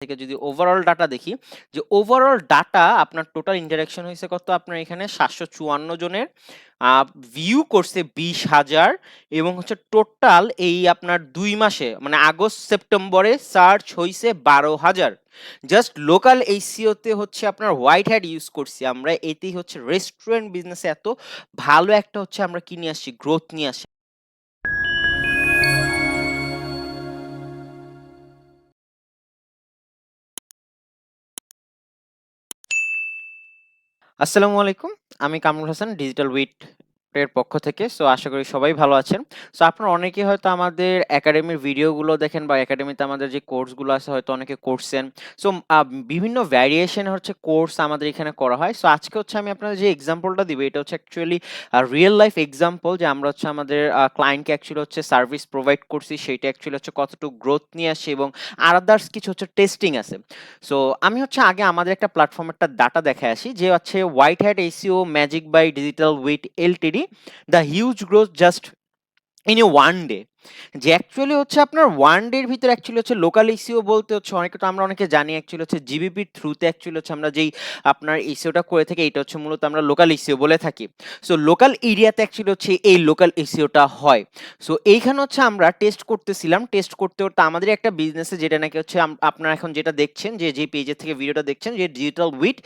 থেকে যদি overall data দেখি, যে ওভারঅল ডাটা আপনার টোটাল ইন্টারাকশন হয়েছে কত, আপনার এখানে 754 জনের, ভিউ করছে 20,000, এবং হচ্ছে টোটাল এই আপনার 2 মাসে মানে আগস্ট সেপ্টেম্বরে সার্চ হয়েছে 12,000। জাস্ট লোকাল এইসিও তে হচ্ছে আপনার হোয়াইট হ্যাট ইউজ করছি আমরা, এতেই হচ্ছে রেস্টুরেন্ট বিজনেসে এত ভালো একটা হচ্ছে আমরা কি নিয়ে আসছি, গ্রোথ নিয়ে আসছি। আসসালামু আলাইকুম, আমি কামরুল হাসান, ডিজিটাল উইট এর পক্ষ থেকে। সো আশা করি সবাই ভালো আছেন। সো আপনারা অনেকেই হয়তো আমাদের একাডেমির ভিডিওগুলো দেখেন, বা একাডেমিতে আমাদের যে কোর্সগুলো আছে হয়তো অনেকে করছেন। সো বিভিন্ন ভ্যারিয়েশন হচ্ছে কোর্স আমাদের এখানে করা হয়। সো আজকে হচ্ছে আমি আপনাদের যে এক্সাম্পলটা দিব, এটা হচ্ছে অ্যাকচুয়ালি রিয়েল লাইফ এক্সাম্পল, যে আমরা হচ্ছে আমাদের ক্লায়েন্টকে অ্যাকচুয়ালি হচ্ছে সার্ভিস প্রোভাইড করছি, সেটা অ্যাকচুয়ালি হচ্ছে কতটুকু গ্রোথ নিয়ে আসে, এবং আদার্স কিছু হচ্ছে টেস্টিং আছে। সো আমি হচ্ছে আগে আমাদের একটা প্ল্যাটফর্মের ডাটা দেখে আসি, যে হচ্ছে white hat SEO magic by digital wit LTD, the huge growth just in a one day. যে অ্যাকচুয়ালি হচ্ছে আপনার ওয়ান ডে এর ভিতরে অ্যাকচুয়ালি হচ্ছে লোকাল ইসিও বলতে হচ্ছে অনেকে, তো আমরা অনেকে জানি অ্যাকচুয়ালি হচ্ছে জিবিপির থ্রুতে অ্যাকচুয়ালি হচ্ছে আমরা যেই আপনার ইসিওটা করে থাকি, এটা হচ্ছে মূলত আমরা লোকাল ইসিও বলে থাকি। সো লোকাল এরিয়াতে অ্যাকচুয়ালি হচ্ছে এই লোকাল ইসিওটা হয়। সো এইখানে হচ্ছে আমরা টেস্ট করতেছিলাম, টেস্ট করতে করতে আমাদের একটা বিজনেসে, যেটা নাকি হচ্ছে আপনারা এখন যেটা দেখছেন, যে পেজের থেকে ভিডিওটা দেখছেন, যে ডিজিটাল উইট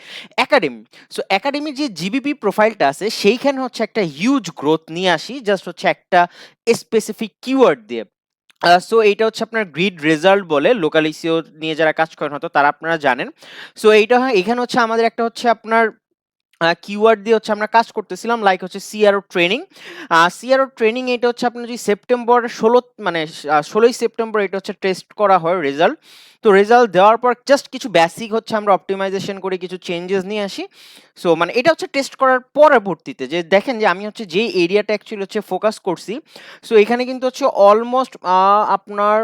একাডেমি। সো একাডেমির যে জিবিপি প্রোফাইলটা আছে, সেইখানে হচ্ছে একটা হিউজ গ্রোথ নিয়ে আসি, জাস্ট হচ্ছে একটা স্পেসিফিক কিওয়ার্ড দিয়ে। সো এইটা হচ্ছে আপনার গ্রিড রেজাল্ট বলে, লোকাল ইসিও নিয়ে যারা কাজ করেন হয়তো তারা আপনারা জানেন। সো এইটা হয়, এখানে হচ্ছে আমাদের একটা হচ্ছে আপনার কিওয়ার্ড দিয়ে হচ্ছে আমরা কাজ করতেছিলাম, লাইক হচ্ছে সিআরও ট্রেনিং। সিআরও ট্রেনিং এটা হচ্ছে আপনার যদি সেপ্টেম্বর 16 মানে 16ই সেপ্টেম্বর এটা হচ্ছে টেস্ট করা হয় রেজাল্ট। তো রেজাল্ট দেওয়ার পর জাস্ট কিছু বেসিক হচ্ছে আমরা অপটিমাইজেশন করে কিছু চেঞ্জেস নিয়ে আসি। সো মানে এটা হচ্ছে টেস্ট করার পরবর্তীতে যে দেখেন, যে আমি হচ্ছে যে এরিয়াটা অ্যাকচুয়ালি হচ্ছে ফোকাস করছি, সো এখানে কিন্তু হচ্ছে অলমোস্ট আপনার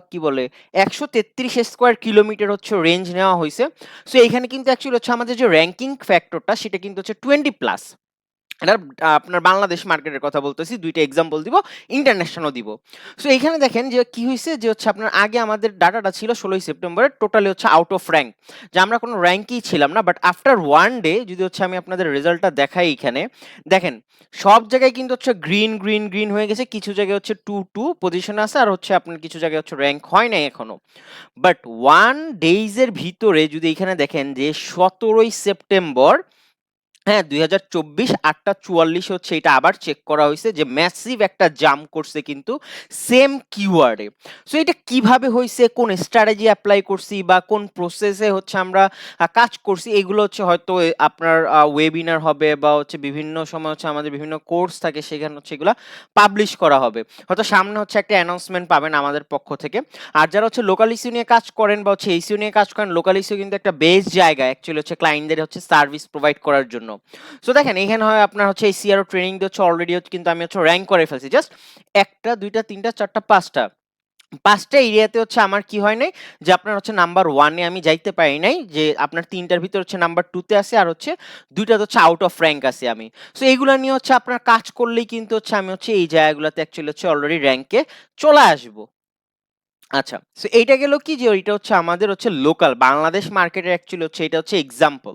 কি বলে 133 স্কোয়ার কিলোমিটার হচ্ছে রেঞ্জ নেওয়া হয়েছে। সো এখানে কিন্তু অ্যাকচুয়ালি হচ্ছে আমাদের যে র্যাঙ্কিং ফ্যাক্টরটা, সেটা কিন্তু হচ্ছে 20+। এটা আপনার বাংলাদেশ মার্কেটের কথা বলতেছি, দুইটা এক্সাম্পল দিব, ইন্টারন্যাশনালও দিব। সো এখানে দেখেন যে কি হয়েছে, যে হচ্ছে আপনার আগে আমাদের ডাটাটা ছিল 16ই সেপ্টেম্বরে টোটালি হচ্ছে আউট অফ র্যাঙ্ক, যে আমরা কোনো র্যাঙ্কেই ছিলাম না। বাট আফটার ওয়ান ডে যদি হচ্ছে আমি আপনাদের রেজাল্টটা দেখাই, এখানে দেখেন সব জায়গায় কিন্তু হচ্ছে গ্রিন গ্রিন গ্রিন হয়ে গেছে, কিছু জায়গায় হচ্ছে 2 পজিশন আছে, আর হচ্ছে আপনার কিছু জায়গায় হচ্ছে র্যাঙ্ক হয় নাই এখনো। বাট ওয়ান ডেইজের ভিতরে যদি এখানে দেখেন যে 17ই সেপ্টেম্বর, হ্যাঁ 2024 8:44 হচ্ছে, এটা আবার চেক করা হয়েছে, যে ম্যাসিভ একটা জাম্প করছে কিন্তু সেম কিওয়ার্ডে। সো এটা কিভাবে হয়েছে, কোন স্ট্র্যাটেজি অ্যাপ্লাই করছি, বা কোন প্রসেসে হচ্ছে আমরা কাজ করছি, এগুলো হচ্ছে হয়তো আপনার ওয়েবিনার হবে, বা হচ্ছে বিভিন্ন সময় হচ্ছে আমাদের বিভিন্ন কোর্স থাকে, সেখানে হচ্ছে এগুলো পাবলিশ করা হবে, হয়তো সামনে হচ্ছে একটা অ্যানাউন্সমেন্ট পাবেন আমাদের পক্ষ থেকে। আর যারা হচ্ছে লোকাল ইস্যু নিয়ে কাজ করেন, বা হচ্ছে ইস্যু নিয়ে কাজ করেন, লোকাল ইস্যু কিন্তু একটা বেস্ট জায়গা অ্যাকচুয়ালি হচ্ছে ক্লায়েন্টদের হচ্ছে সার্ভিস প্রোভাইড করার জন্য। সো দেখেন এখানে হয় আপনার হচ্ছে এই সিআরও ট্রেনিং হচ্ছে অলরেডি কিন্তু আমি হচ্ছে র্যাঙ্ক করে ফেলছি, জাস্ট একটা দুইটা তিনটা চারটা পাঁচটা এরিয়াতে হচ্ছে আমার কি হয় নাই, যে আপনার হচ্ছে নাম্বার ওয়ানে আমি যাইতে পারি নাই, যে আপনার তিনটার ভিতর হচ্ছে নাম্বার টুতে আছে, আর হচ্ছে দুইটা হচ্ছে আউট অফ র্যাঙ্ক আছে আমি। সো এইগুলো নিয়ে হচ্ছে আপনার কাজ করলেই কিন্তু হচ্ছে আমি হচ্ছে এই জায়গাগুলোতে অ্যাকচুয়ালি হচ্ছে অলরেডি র্যাঙ্কে চলে আসবো। আচ্ছা, সো এইটা গেল কি, যে ওইটা হচ্ছে আমাদের হচ্ছে লোকাল বাংলাদেশ মার্কেটের অ্যাকচুয়ালি হচ্ছে এটা হচ্ছে এক্সাম্পল।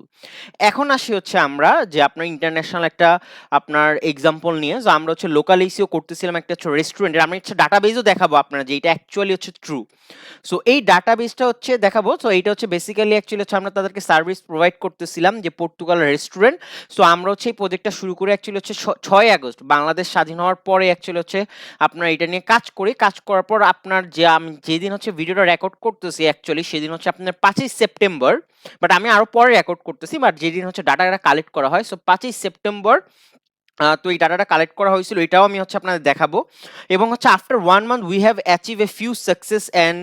এখন আসি হচ্ছে আমরা যে আপনার ইন্টারন্যাশনাল একটা আপনার এক্সাম্পল নিয়ে, যে আমরা হচ্ছে লোকাল ইসিও করতেছিলাম একটা হচ্ছে রেস্টুরেন্টের, আমি হচ্ছে ডাটাবেজও দেখাবো আপনারা, যে এটা অ্যাকচুয়ালি হচ্ছে ট্রু। সো এই ডাটাবেসটা হচ্ছে দেখাবো। সো এইটা হচ্ছে বেসিক্যালি অ্যাকচুয়ালি হচ্ছে আমরা তাদেরকে সার্ভিস প্রোভাইড করতেছিলাম, যে পর্তুগাল রেস্টুরেন্ট। সো আমরা হচ্ছে এই প্রজেক্টটা শুরু করে অ্যাকচুয়ালি হচ্ছে 6 আগস্ট বাংলাদেশ স্বাধীন হওয়ার পরে অ্যাকচুয়ালি হচ্ছে আপনার এটা নিয়ে কাজ করি, কাজ করার পর আপনার যে আমি যেদিন হচ্ছে ভিডিওটা রেকর্ড করতেছি অ্যাকচুয়ালি সেদিন হচ্ছে আপনার 5ই সেপ্টেম্বর, বাট আমি আরো পরে রেকর্ড করতেছি, বাট যেদিন হচ্ছে ডাটাটা কালেক্ট করা হয়, সো 5ই সেপ্টেম্বর তো এই ডাটাটা কালেক্ট করা হয়েছিল, এটাও আমি হচ্ছে আপনাদের দেখাবো। এবং হচ্ছে after 1 month we have achieve a few success and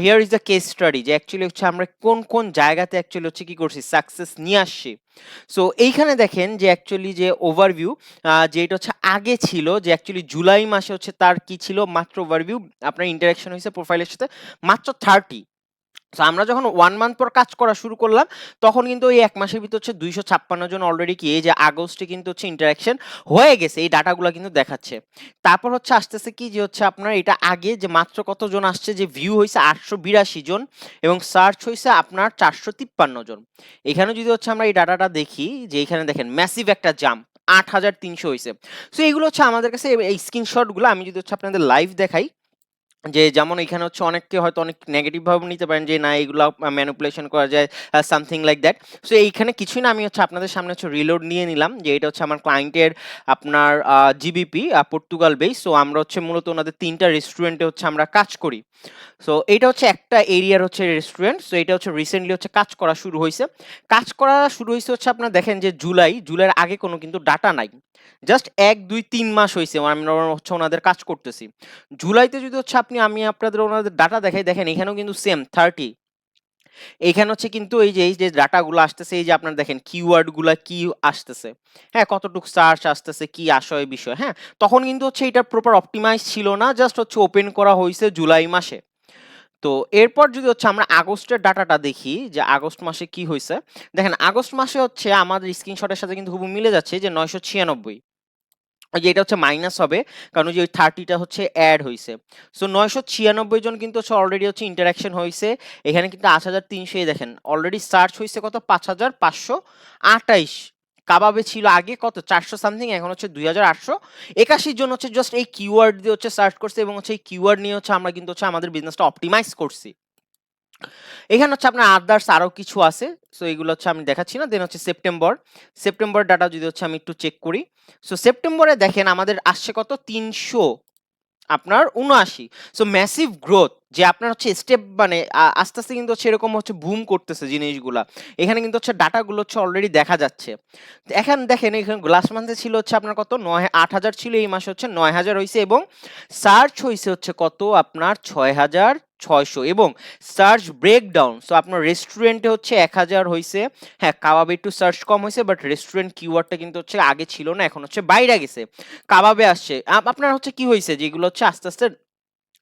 here is the case study, যে অ্যাকচুয়ালি হচ্ছে আমরা কোন কোন জায়গাতে অ্যাকচুয়ালি হচ্ছে কি করছি, সাকসেস নিয়ে আসছি। সো এইখানে দেখেন যে অ্যাকচুয়ালি যে ওভারভিউ, যে এটা হচ্ছে আগে ছিল, যে অ্যাকচুয়ালি জুলাই মাসে হচ্ছে তার কি ছিল মাত্র ওভারভিউ, আপনার ইন্টারাকশন হয়েছে প্রোফাইলের সাথে মাত্র 30। সো আমরা যখন 1 মান্থ পর কাজ করা শুরু করলাম, তখন কিন্তু ওই ১ মাসের ভিতর হচ্ছে ২৫৬ জন অলরেডি কি এই যে আগস্টে কিন্তু হচ্ছে ইন্টারেকশন হয়ে গেছে। এই ডাটাগুলা কিন্তু দেখাচ্ছে। তারপর হচ্ছে আসতেছে কি যে হচ্ছে আপনার এটা আগে যে মাত্র কতজন আসছে, যে ভিউ হইছে ৮৮২ জন এবং সার্চ হইছে আপনার ৪৫৩ জন। এখানে যদি হচ্ছে আমরা এই ডাটাটা দেখি, যে এখানে দেখেন ম্যাসিভ একটা জাম্প ৮৩০০ হইছে। সো এগুলো হচ্ছে আমাদের কাছে এই স্ক্রিনশট গুলো আমি যদি হচ্ছে আপনাদের লাইভ দেখাই, যে যেমন এখানে হচ্ছে অনেককে হয়তো অনেক নেগেটিভ ভাবে নিতে পারেন যে না এগুলা ম্যানিপুলেশন করা যায়, সামথিং লাইক দ্যাট। সো এইখানে কিছুই না, আমি হচ্ছে আপনাদের সামনে হচ্ছে রিলোড নিয়ে নিলাম, যে এটা হচ্ছে আমার ক্লায়েন্টের আপনার জিবিপি পর্তুগাল বেস। সো আমরা হচ্ছে মূলত ওনাদের ৩টা রেস্টুরেন্টে হচ্ছে আমরা কাজ করি। সো এইটা হচ্ছে একটা এরিয়ার হচ্ছে রেস্টুরেন্ট। সো এটা হচ্ছে রিসেন্টলি হচ্ছে কাজ করা শুরু হয়েছে। কাজ করা শুরু হয়েছে হচ্ছে আপনার দেখেন যে জুলাইয়ের আগে কোনো কিন্তু ডাটা নাই। জাস্ট ১, ২, ৩ মাস হইছে আমরা হচ্ছে ওনাদের কাজ করতেছি। জুলাইতে যদি হচ্ছে আমি আপনাদের ওনাদের ডাটা দেখাই, দেখেন এখানেও কিন্তু সেম 30। এইখানে হচ্ছে কিন্তু এই যে ডাটাগুলো আসতেছে, এই যে আপনারা দেখেন কিওয়ার্ড গুলা কি আসতেছে, হ্যাঁ, কতটুকু সার্চ আসতেছে, কি আশয় বিষয়, হ্যাঁ। তখন কিন্তু হচ্ছে এটা প্রপার অপটিমাইজ ছিল না, জাস্ট হচ্ছে ওপেন করা হয়েছে জুলাই মাসে। তো এরপর যদি হচ্ছে আমরা আগস্টের ডাটাটা দেখি, যে আগস্ট মাসে কি হয়েছে, দেখেন আগস্ট মাসে হচ্ছে আমাদের স্ক্রিনশটের সাথে কিন্তু হুবহু মিলে যাচ্ছে, যে ৯৯৬। ওই যে এটা হচ্ছে মাইনাস হবে, কারণ ওই যে ওই 30 টা হচ্ছে এড হইছে। সো ৯৯৬ জন কিন্তু হচ্ছে অলরেডি হচ্ছে ইন্টারেকশন হইছে। এখানে কিন্তু ৮৩০০, এই দেখেন অলরেডি সার্চ হইছে কত ৫৫২৮। কাবাবে ছিল আগে কত ৪০০ সামথিং, এখন হচ্ছে ২৮৮১ জন হচ্ছে জাস্ট এই কিওয়ার্ড দিয়ে হচ্ছে সার্চ করছে, এবং হচ্ছে এই কিওয়ার্ড নিয়ে হচ্ছে আমরা কিন্তু হচ্ছে আমাদের বিজনেসটা অপটিমাইজ করছি। এখানে হচ্ছে আপনার আদার্স আরো কিছু আছে। সো এগুলো হচ্ছে আমি দেখাচ্ছি না। দেন হচ্ছে সেপ্টেম্বর ডাটা যদি হচ্ছে আমি একটু চেক করি। সো সেপ্টেম্বরে দেখেন আমাদের আসছে কত ৩০০ আপনার ৭৯। সো ম্যাসিভ গ্রোথ, যে আপনার হচ্ছে স্টেপ মানে আস্তে, আস্তে কিন্তু হচ্ছে এরকম হচ্ছে বুম করতেছে জিনিসগুলা। এখানে কিন্তু হচ্ছে ডাটাগুলো হচ্ছে অলরেডি দেখা যাচ্ছে। তো এখন দেখেন এখানে লাস্ট মান্থে ছিল হচ্ছে আপনার কত ৮,০০০ ছিল, এই মাসে হচ্ছে ৯,০০০ হইছে, এবং সার্চ হইছে হচ্ছে কত আপনার ৬,৬০০, এবং সার্চ ব্রেকডাউন, সো আপনার রেস্টুরেন্টে হচ্ছে ১,০০০ হইছে। হ্যাঁ, কাবাবে একটু সার্চ কম হইছে, বাট রেস্টুরেন্ট কিওয়ার্ডটা কিন্তু হচ্ছে আগে ছিল না, এখন হচ্ছে বাইরে গেছে। কাবাবে আসছে। আপনার হচ্ছে কি হইছে, যেগুলো হচ্ছে আস্তে, আস্তে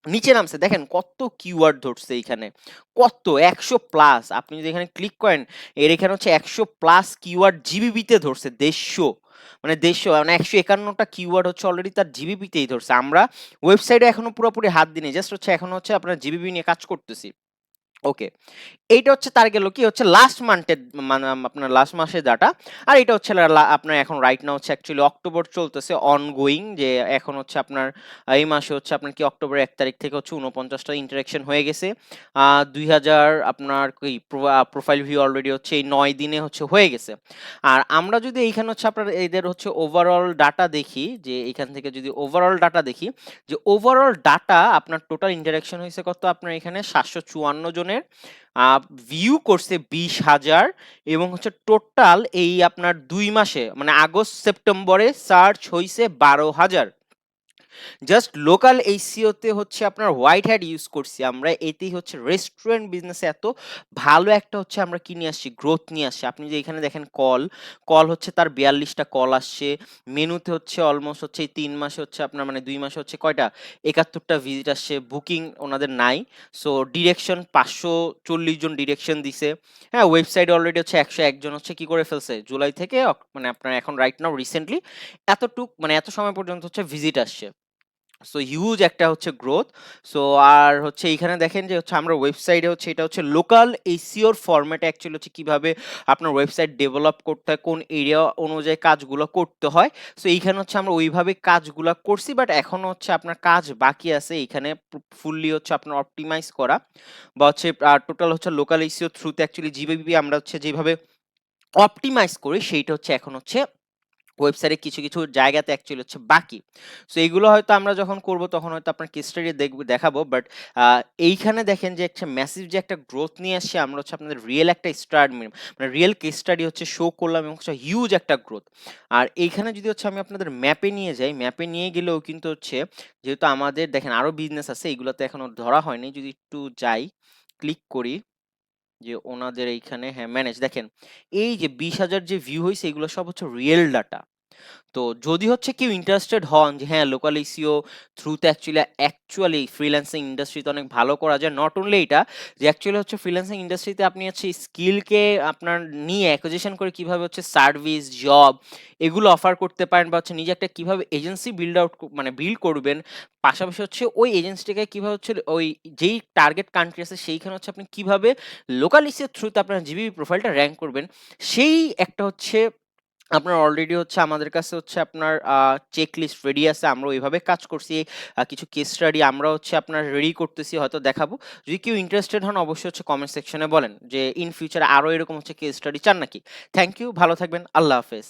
নিচে নামছে, দেখেন কত কিওয়ার্ড ধরছে এইখানে, কত ১০০ প্লাস। আপনি যদি এখানে ক্লিক করেন, এর এখানে হচ্ছে ১০০ প্লাস কিওয়ার্ড জিবিপিতে ধরছে, ১৫০ মানে ১৫০ মানে ১৫১টা কিওয়ার্ড হচ্ছে অলরেডি তার জিবিপিতেই ধরছে। আমরা ওয়েবসাইটে এখনো পুরোপুরি হাত দিইনি, জাস্ট হচ্ছে এখন হচ্ছে আপনার জিবিপি নিয়ে কাজ করতেছি। ওকে। এইটা হচ্ছে তার গেল কি হচ্ছে লাস্ট মান্থের, মানে আপনার লাস্ট মাসের ডাটা। আর এটা হচ্ছে আপনার এখন রাইট নাও হচ্ছে অ্যাকচুয়ালি অক্টোবর চলতেছে অনগোয়িং, যে এখন হচ্ছে আপনার এই মাসে হচ্ছে আপনার কি অক্টোবরের ১ তারিখ থেকে হচ্ছে ৪৯টা ইন্টারেকশন হয়ে গেছে। ২০০০ আপনার কি প্রোফাইল ভিউ অলরেডি হচ্ছে এই ৯ দিনে হচ্ছে হয়ে গেছে। আর আমরা যদি এইখানে হচ্ছে আপনার এদের হচ্ছে ওভারঅল ডাটা দেখি, যে এইখান থেকে যদি ওভারঅল ডাটা দেখি, যে ওভারঅল ডাটা আপনার টোটাল ইন্টারেকশন হয়েছে কত আপনার এখানে ৭৫৪ জনের, ভিউ করছে ২০,০০০, এবং হচ্ছে টোটাল এই আপনার ২ মাসে মানে আগস্ট সেপ্টেম্বরে সার্চ হইছে ১২,০০০। জাস্ট লোকাল এইসিও তে হচ্ছে আপনার হোয়াইট হ্যাট ইউজ করছি আমরা, এতেই হচ্ছে রেস্টুরেন্ট বিজনেসে এত ভালো একটা হচ্ছে আমরা কি নিয়ে আসছি, গ্রোথ নিয়ে আসছি। আপনি যে এখানে দেখেন কল হচ্ছে তার ৪২টা কল আসছে। মেনুতে হচ্ছে অলমোস্ট হচ্ছে এই ৩ মাসে হচ্ছে আপনার মানে ২ মাসে হচ্ছে কয়টা ৭১টা ভিজিট আসছে। বুকিং ওনাদের নাই। সো ডিরেকশন ৫৪০ জন ডিরেকশন দিছে। হ্যাঁ, ওয়েবসাইটে অলরেডি হচ্ছে ১০১ জন হচ্ছে কি করে ফেলছে জুলাই থেকে মানে আপনার এখন রাইট নাও রিসেন্টলি মানে এত সময় পর্যন্ত হচ্ছে ভিজিট আসছে। সো হিউজ একটা হচ্ছে গ্রোথ। সো আর হচ্ছে এইখানে দেখেন যে হচ্ছে আমরা ওয়েবসাইটে হচ্ছে এটা হচ্ছে লোকাল এসইওর ফরম্যাটে অ্যাকচুয়ালি হচ্ছে কিভাবে আপনার ওয়েবসাইট ডেভেলপ করতে হয়, কোন এরিয়া অনুযায়ী কাজগুলো করতে হয়। সো এইখানে হচ্ছে আমরা ওইভাবে কাজগুলো করছি, বাট এখনো হচ্ছে আপনার কাজ বাকি আছে এইখানে ফুললি হচ্ছে আপনার অপটিমাইজ করা, বা হচ্ছে টোটাল হচ্ছে লোকাল এসইও থ্রুতে অ্যাকচুয়ালি জিবিপি আমরা হচ্ছে যেভাবে অপটিমাইজ করি সেইটা হচ্ছে এখন হচ্ছে ওয়েবসাইটে কিছু, কিছু জায়গাতে অ্যাকচুয়ালি হচ্ছে বাকি। সো এগুলো হয়তো আমরা যখন করব তখন হয়তো আপনার কেস স্টাডি দেখাবো। বাট আ এইখানে দেখেন যে একটা ম্যাসিভ যে একটা গ্রোথ নিয়ে আসছে, আমরা হচ্ছে আপনাদের রিয়েল একটা মানে রিয়েল কেস স্টাডি হচ্ছে শো করলাম, এবং হচ্ছে হিউজ একটা গ্রোথ। আর এইখানে যদি হচ্ছে আমি আপনাদের ম্যাপে নিয়ে যাই, ম্যাপে নিয়ে গেলেও কিন্তু হচ্ছে যেহেতু আমাদের দেখেন আরো বিজনেস আছে, এগুলোতে এখনো ধরা হয়নি। যদি একটু যাই, ক্লিক করি যে ওনাদের এইখানে, হ্যাঁ, ম্যানেজ দেখেন এই যে ২০,০০০ যে ভিউ হইছে এগুলো সব হচ্ছে রিয়েল ডাটা। তো যদি হচ্ছে কেউ ইন্টারেস্টেড হন যে হ্যাঁ, লোকাল এসইও থ্রুতে অ্যাকচুয়ালি ফ্রিল্যান্সিং ইন্ডাস্ট্রিতে অনেক ভালো করা যায়। নট অনলি এটা, যে অ্যাকচুয়ালি হচ্ছে ফ্রিল্যান্সিং ইন্ডাস্ট্রিতে আপনি হচ্ছে স্কিলকে আপনার নিয়ে অ্যাকুইজিশন করে কিভাবে হচ্ছে সার্ভিস, জব এগুলো অফার করতে পারেন, বা হচ্ছে নিজে একটা কিভাবে এজেন্সি বিল্ড আউট মানে বিল্ড করবেন। পাশাপাশি হচ্ছে ওই এজেন্সিটাকে কিভাবে হচ্ছে ওই যেই টার্গেট কান্ট্রি আছে সেইখানে হচ্ছে আপনি কিভাবে লোকাল এসইও থ্রুতে আপনার জিবিপি প্রোফাইলটা র‍্যাংক করবেন। সেই একটা হচ্ছে আপনার অলরেডি হচ্ছে আমাদের কাছে হচ্ছে আপনার চেক লিস্ট রেডি আছে। আমরা ওইভাবে কাজ করছি। কিছু কেস স্টাডি আমরা হচ্ছে আপনার রেডি করতেছি, হয়তো দেখাবো। যদি কেউ ইন্টারেস্টেড হন অবশ্যই হচ্ছে কমেন্ট সেকশনে বলেন যে ইন ফিউচার আরো এরকম হচ্ছে কেস স্টাডি চান নাকি? থ্যাংক ইউ, ভালো থাকবেন। আল্লাহ হাফেজ।